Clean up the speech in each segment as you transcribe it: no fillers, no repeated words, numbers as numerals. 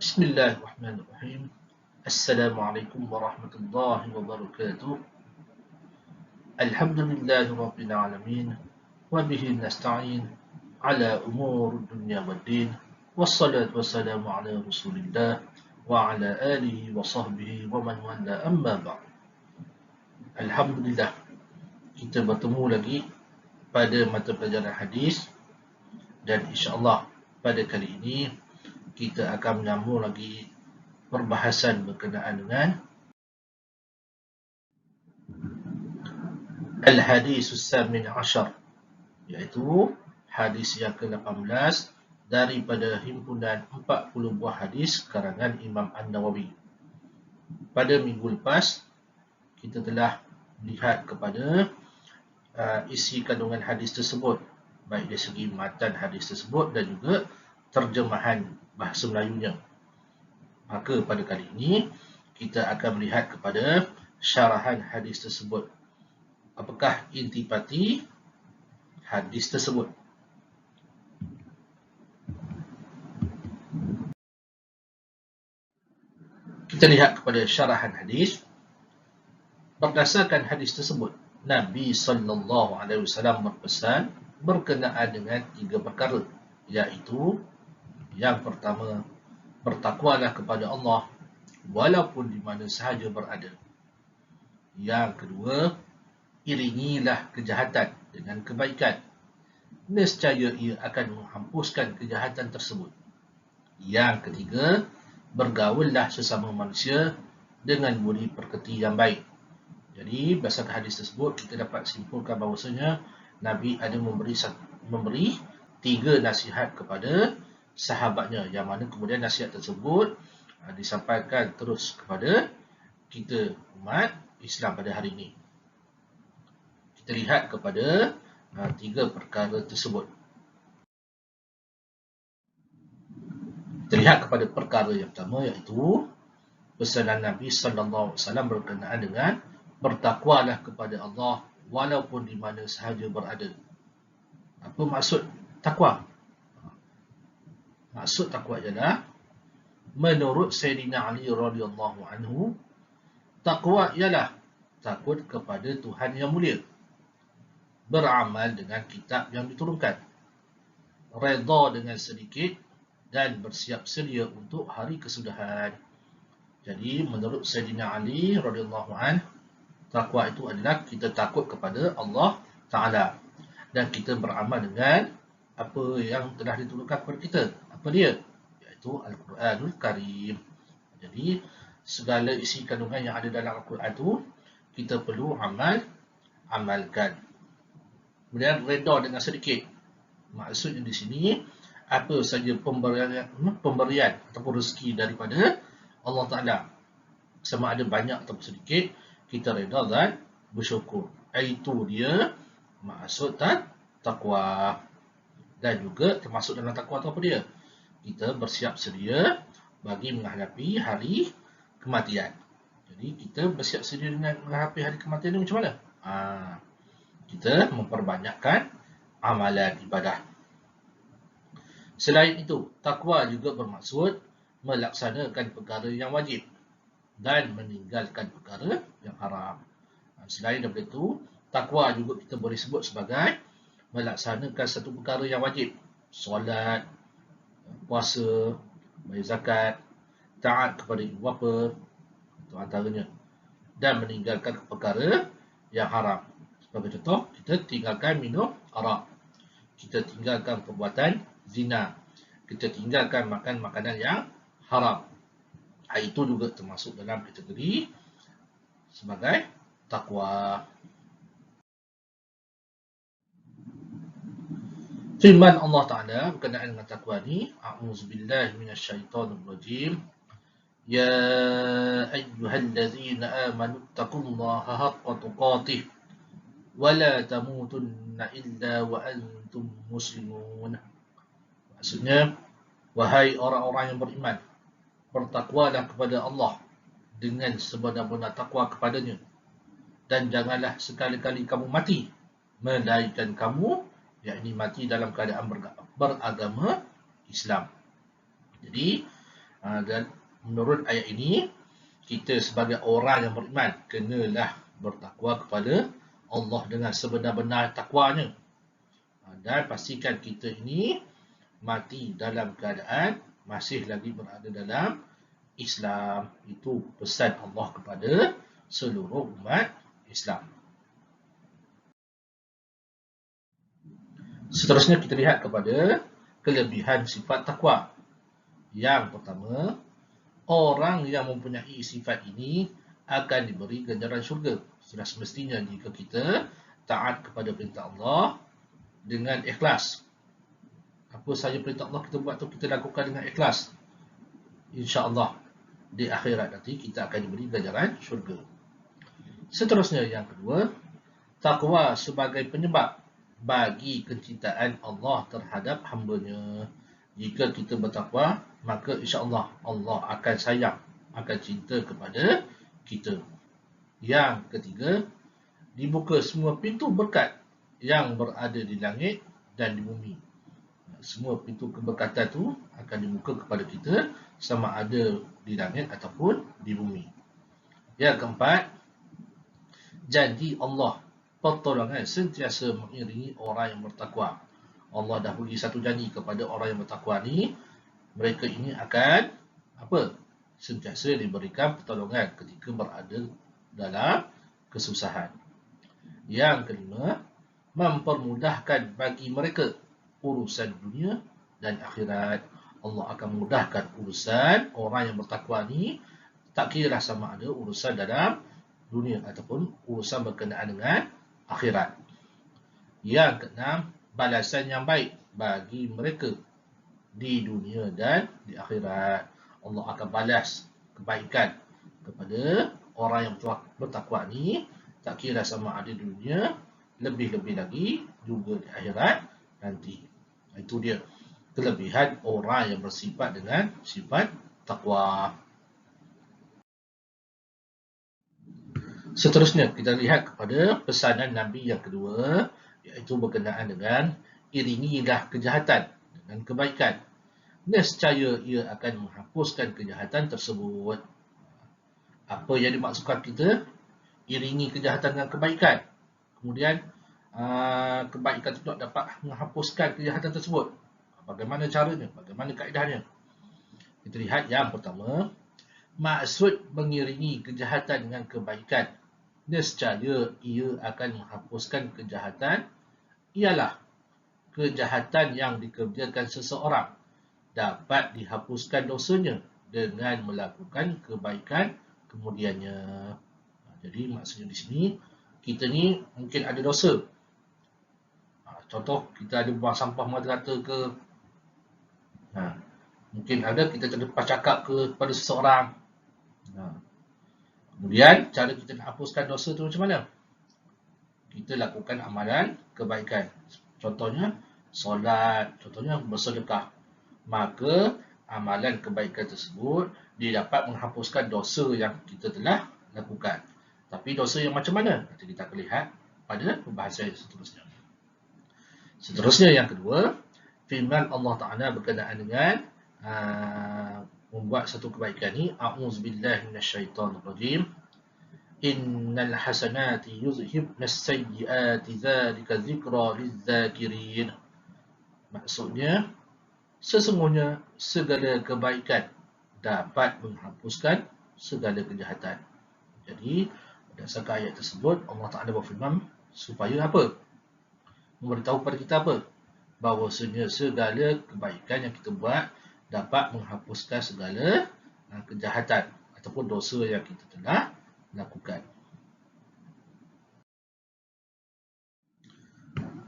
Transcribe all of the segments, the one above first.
Bismillahirrahmanirrahim. Assalamualaikum warahmatullahi wabarakatuh. Alhamdulillahirabbil alamin wa bihi nasta'in ala umur dunya waddin. Wassalatu wassalamu ala Rasulillah wa ala alihi wa sahbihi wa man wala amma ba'd. Alhamdulillah, kita bertemu lagi pada mata pelajaran hadis dan insya-Allah pada kali ini kita akan menyambung lagi perbahasan berkenaan dengan Al-Hadis As-Samin Ashar, iaitu hadis yang ke-18 daripada himpunan 40 buah hadis karangan Imam An-Nawawi. Pada minggu lepas, kita telah melihat kepada isi kandungan hadis tersebut, baik dari segi matan hadis tersebut dan juga terjemahan bahasa Melayunya. Maka pada kali ini, kita akan melihat kepada syarahan hadis tersebut. Apakah intipati hadis tersebut? Kita lihat kepada syarahan hadis. Berdasarkan hadis tersebut, Nabi SAW berpesan berkenaan dengan 3 perkara, iaitu yang pertama, bertakwalah kepada Allah walaupun di mana sahaja berada. Yang kedua, iringilah kejahatan dengan kebaikan, nescaya ia akan menghapuskan kejahatan tersebut. Yang ketiga, bergaullah sesama manusia dengan budi pekerti yang baik. Jadi, berdasarkan hadis tersebut, kita dapat simpulkan bahawasanya Nabi ada memberi 3 nasihat kepada sahabatnya, yang mana kemudian nasihat tersebut disampaikan terus kepada kita umat Islam pada hari ini. Kita lihat kepada 3 perkara tersebut. Kita lihat kepada perkara yang pertama, iaitu pesanan Nabi SAW berkenaan dengan bertakwalah kepada Allah walaupun di mana sahaja berada. Apa maksud takwa? Maksud takwa ialah, menurut Sayyidina Ali radhiyallahu anhu, takwa ialah takut kepada Tuhan yang mulia, beramal dengan kitab yang diturunkan, redha dengan sedikit, dan bersiap sedia untuk hari kesudahan. Jadi, menurut Sayyidina Ali radhiyallahu anhu, takwa itu adalah kita takut kepada Allah Ta'ala dan kita beramal dengan apa yang telah diturunkan kepada kita. Apa dia? Iaitu Al-Quranul Karim. Jadi, segala isi kandungan yang ada dalam Al-Quran itu kita perlu amalkan. Kemudian reda dengan sedikit. Maksudnya di sini, apa saja pemberian ataupun rezeki daripada Allah Ta'ala, sama ada banyak ataupun sedikit, kita reda dan bersyukur. Itu dia maksud takwa. Dan juga termasuk dalam takwa itu apa dia? Kita bersiap sedia bagi menghadapi hari kematian. Jadi kita bersiap sedia dengan menghadapi hari kematian ini macam mana? Kita memperbanyakkan amalan ibadah. Selain itu, takwa juga bermaksud melaksanakan perkara yang wajib dan meninggalkan perkara yang haram. Selain daripada itu, takwa juga kita boleh sebut sebagai melaksanakan satu perkara yang wajib. Solat, puasa, bayar zakat, taat kepada ibu bapa, itu antaranya. Dan meninggalkan perkara yang haram. Sebagai contoh, kita tinggalkan minum arak. Kita tinggalkan perbuatan zina. Kita tinggalkan makan makanan yang haram. Itu juga termasuk dalam kategori sebagai takwa. Firman Allah Ta'ala berkenaan dengan takwa ni, A'udzubillahi minasyaitonirrajim. Ya ayyuhallazina amanu taqullaha haqqa tuqatih wa la tamutunna illa wa antum muslimun. Maksudnya, wahai orang-orang yang beriman, bertakwalah kepada Allah dengan sebenar-benar takwa kepadanya, dan janganlah sekali-kali kamu mati melainkan kamu, yakni mati dalam keadaan beragama Islam. Jadi, Dan menurut ayat ini, kita sebagai orang yang beriman kenalah bertakwa kepada Allah dengan sebenar-benar takwanya. Dan pastikan kita ini mati dalam keadaan masih lagi berada dalam Islam. Itu pesan Allah kepada seluruh umat Islam. Seterusnya kita lihat kepada kelebihan sifat takwa. Yang pertama, orang yang mempunyai sifat ini akan diberi ganjaran syurga. Sudah semestinya jika kita taat kepada perintah Allah dengan ikhlas. Apa sahaja perintah Allah kita buat tu kita lakukan dengan ikhlas. InsyaAllah di akhirat nanti kita akan diberi ganjaran syurga. Seterusnya yang kedua, takwa sebagai penyebab bagi kecintaan Allah terhadap hamba-Nya. Jika kita bertakwa, maka insya-Allah Allah akan sayang, akan cinta kepada kita. Yang ketiga, dibuka semua pintu berkat yang berada di langit dan di bumi. Semua pintu keberkatan tu akan dibuka kepada kita sama ada di langit ataupun di bumi. Yang keempat, janji Allah pertolongan sentiasa mengiringi orang yang bertakwa. Allah dah beri satu janji kepada orang yang bertakwa ni, mereka ini akan sentiasa diberikan pertolongan ketika berada dalam kesusahan. Yang kelima, mempermudahkan bagi mereka urusan dunia dan akhirat. Allah akan memudahkan urusan orang yang bertakwa ni, tak kira sama ada urusan dalam dunia ataupun urusan berkenaan dengan akhirat. Yang keenam, balasan yang baik bagi mereka di dunia dan di akhirat. Allah akan balas kebaikan kepada orang yang bertakwa ni, tak kira sama ada di dunia, lebih-lebih lagi juga di akhirat nanti. Itu dia kelebihan orang yang bersifat dengan sifat takwa. Seterusnya kita lihat kepada pesanan Nabi yang kedua, iaitu berkenaan dengan iringilah kejahatan dengan kebaikan. Nescaya ia akan menghapuskan kejahatan tersebut. Apa yang dimaksudkan kita? Iringi kejahatan dengan kebaikan. Kemudian kebaikan itu dapat menghapuskan kejahatan tersebut. Bagaimana caranya? Bagaimana kaedahnya? Kita lihat yang pertama, maksud mengiringi kejahatan dengan kebaikan, nescaya ia akan menghapuskan kejahatan, ialah kejahatan yang dikerjakan seseorang dapat dihapuskan dosanya dengan melakukan kebaikan kemudiannya. Jadi maksudnya di sini, kita ni mungkin ada dosa. Contoh, kita ada buang sampah mata-mata ke, mungkin ada kita terlepas cakap kepada seseorang. Kemudian, cara kita nak hapuskan dosa tu macam mana? Kita lakukan amalan kebaikan. Contohnya, solat. Contohnya, bersedekah. Maka, amalan kebaikan tersebut dia dapat menghapuskan dosa yang kita telah lakukan. Tapi dosa yang macam mana? Nanti kita akan lihat pada pembahasan seterusnya. Seterusnya yang kedua, firman Allah Ta'ala berkenaan dengan membuat satu kebaikan ni. A'udzubillahi minasyaitonirrajim. Innal hasanati yuzhibnas sayyiati dzalika dzikra lizzakirin. Maksudnya, sesungguhnya segala kebaikan dapat menghapuskan segala kejahatan. Jadi, berdasarkan ayat tersebut, Allah Ta'ala berfirman supaya apa? Memberitahu kepada kita apa? Bahawasanya segala kebaikan yang kita buat dapat menghapuskan segala kejahatan ataupun dosa yang kita telah lakukan.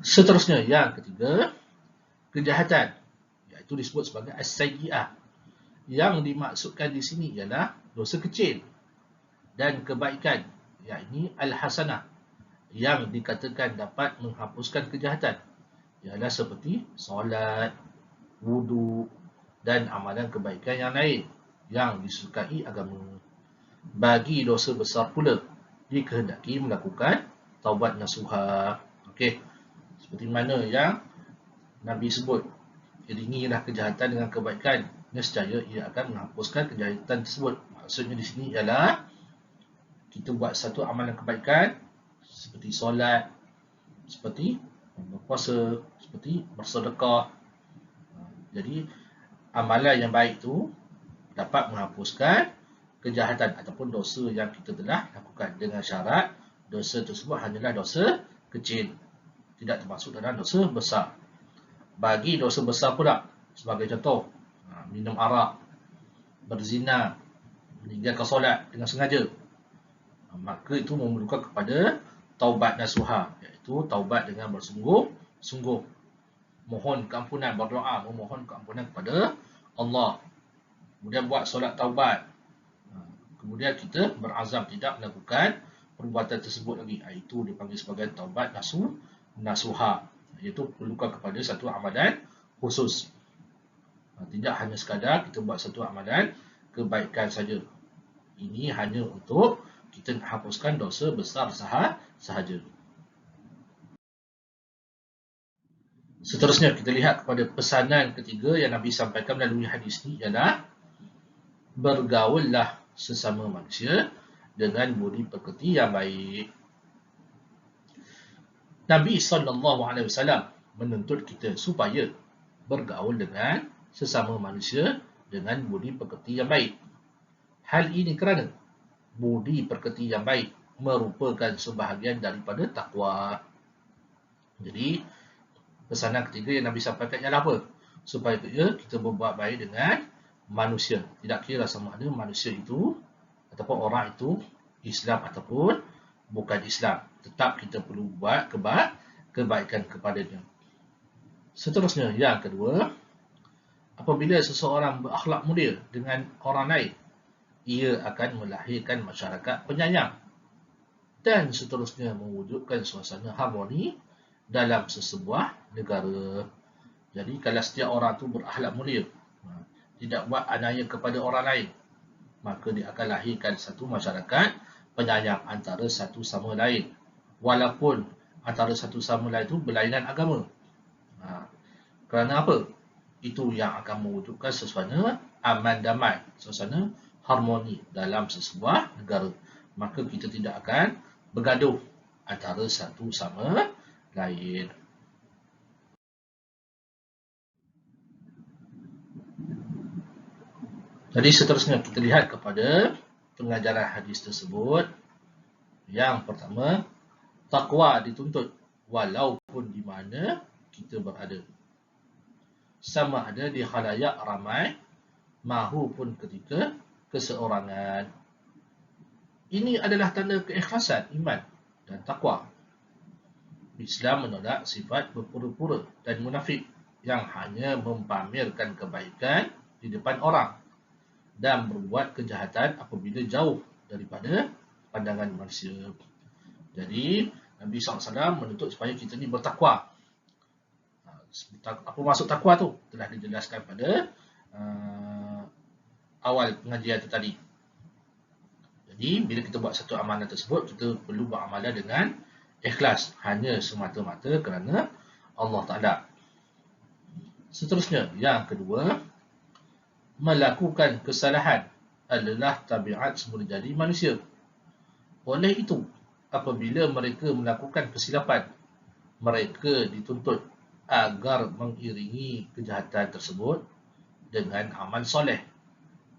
Seterusnya yang ketiga, kejahatan, iaitu disebut sebagai as-sayyi'ah. Yang dimaksudkan di sini ialah dosa kecil, dan kebaikan, yakni al-hasanah, yang dikatakan dapat menghapuskan kejahatan, ialah seperti solat, wudu dan amalan kebaikan yang lain yang disukai agama. Bagi dosa besar pula, dikehendaki melakukan taubat nasuha. Okey, seperti mana yang Nabi sebut, iringilah kejahatan dengan kebaikan. nescaya ia akan menghapuskan kejahatan tersebut. Maksudnya di sini ialah kita buat satu amalan kebaikan seperti solat, seperti berpuasa, seperti bersedekah. Jadi amalan yang baik itu dapat menghapuskan kejahatan ataupun dosa yang kita telah lakukan, dengan syarat dosa tersebut hanyalah dosa kecil, tidak termasuk dalam dosa besar. Bagi dosa besar pula, sebagai contoh, minum arak, berzina, meninggalkan solat dengan sengaja, maka itu memerlukan kepada taubat nasuha, iaitu taubat dengan bersungguh-sungguh, mohon keampunan, berdoa memohon keampunan kepada Allah, kemudian buat solat taubat, kemudian kita berazam tidak melakukan perbuatan tersebut lagi. Itu dipanggil sebagai taubat nasuha, iaitu perlukan kepada satu amalan khusus. Tidak hanya sekadar kita buat satu amalan kebaikan saja. Ini hanya untuk kita nak hapuskan dosa besar sahaja. Seterusnya kita lihat kepada pesanan ketiga yang Nabi sampaikan melalui hadis ini, ialah bergaullah sesama manusia dengan budi pekerti yang baik. Nabi SAW menuntut kita supaya bergaul dengan sesama manusia dengan budi pekerti yang baik. Hal ini kerana budi pekerti yang baik merupakan sebahagian daripada takwa. Jadi pesanan ketiga yang Nabi sampaikan ialah apa? Supaya kita berbuat baik dengan manusia. Tidak kira sama ada manusia itu ataupun orang itu Islam ataupun bukan Islam. Tetap kita perlu buat kebaikan kepadanya. Seterusnya, yang kedua, apabila seseorang berakhlak mulia dengan orang lain, ia akan melahirkan masyarakat penyayang dan seterusnya mewujudkan suasana harmoni dalam sesebuah negara. Jadi kalau setiap orang itu berakhlak mulia, tidak buat aniaya kepada orang lain, maka dia akan lahirkan satu masyarakat penyayang antara satu sama lain, walaupun antara satu sama lain itu berlainan agama. Kerana apa? Itu yang akan mewujudkan suasana aman damai, suasana harmoni dalam sesebuah negara. Maka kita tidak akan bergaduh antara satu sama lain. Jadi seterusnya kita lihat kepada pengajaran hadis tersebut. Yang pertama, takwa dituntut walaupun di mana kita berada. Sama ada di khalayak ramai mahupun ketika keseorangan. Ini adalah tanda keikhlasan iman dan takwa. Islam menolak sifat berpura-pura dan munafik yang hanya mempamerkan kebaikan di depan orang dan berbuat kejahatan apabila jauh daripada pandangan manusia. Jadi Nabi SAW menuntut supaya kita ni bertakwa. Apa maksud takwa tu? Telah dijelaskan pada awal pengajian itu tadi. Jadi bila kita buat satu amalan tersebut, kita perlu buat amalan dengan ikhlas, hanya semata-mata kerana Allah Ta'ala. Seterusnya, yang kedua, melakukan kesalahan adalah tabiat semula jadi manusia. Oleh itu, apabila mereka melakukan kesilapan, mereka dituntut agar mengiringi kejahatan tersebut dengan amal soleh,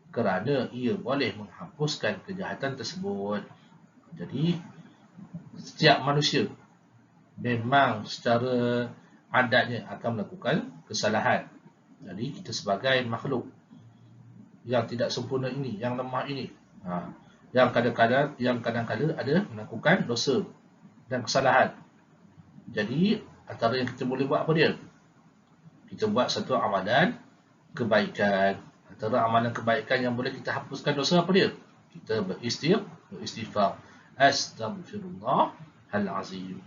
kerana ia boleh menghapuskan kejahatan tersebut. Jadi, setiap manusia memang secara adatnya akan melakukan kesalahan. Jadi, kita sebagai makhluk yang tidak sempurna ini, yang lemah ini, yang kadang-kadang ada melakukan dosa dan kesalahan. Jadi, antara yang kita boleh buat apa dia? Kita buat satu amalan kebaikan. Antara amalan kebaikan yang boleh kita hapuskan dosa apa dia? Kita beristighfar. Astaghfirullahalazim.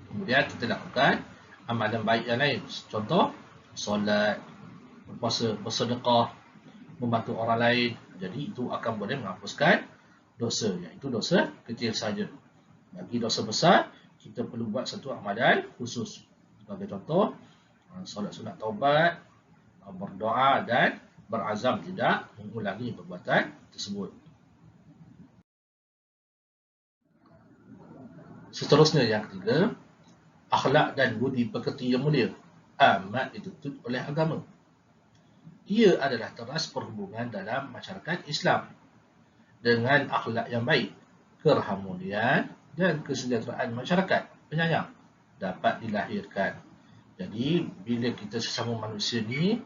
Kemudian kita lakukan amalan baik yang lain. Contoh, solat, berpuasa, bersedekah, membantu orang lain. Jadi itu akan boleh menghapuskan dosa, iaitu dosa kecil saja. Bagi dosa besar, kita perlu buat satu amalan khusus. Sebagai contoh, solat sunat taubat, berdoa dan berazam tidak mengulangi perbuatan tersebut. Seterusnya yang ketiga, akhlak dan budi pekerti yang mulia amat dituntut oleh agama. Ia adalah teras perhubungan dalam masyarakat Islam. Dengan akhlak yang baik, keharmonian dan kesejahteraan masyarakat penyayang dapat dilahirkan. Jadi, bila kita sesama manusia ni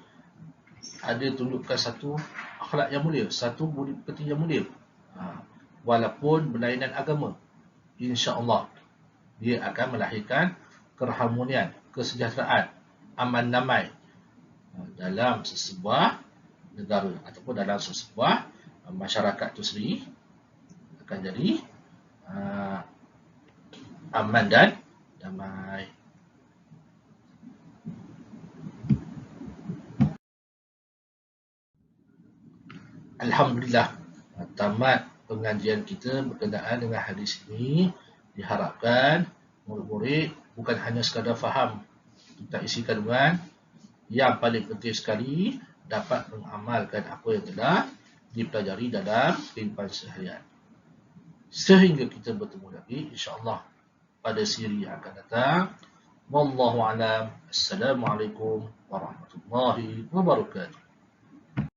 ada tunjukkan satu akhlak yang mulia, satu budi pekerti yang mulia, walaupun berlainan agama, insya-Allah dia akan melahirkan keharmonian, kesejahteraan, aman damai dalam sesebuah negara ataupun dalam sesebuah masyarakat itu sendiri akan jadi aman dan damai. Alhamdulillah, tamat pengajian kita berkenaan dengan hadis ini. Diharapkan murid-murid bukan hanya sekadar faham tentang isi kandungan, yang paling penting sekali dapat mengamalkan apa yang telah dipelajari dalam kehidupan seharian. Sehingga kita bertemu lagi insya-Allah pada siri yang akan datang. Wallahu a'lam. Assalamualaikum warahmatullahi wabarakatuh.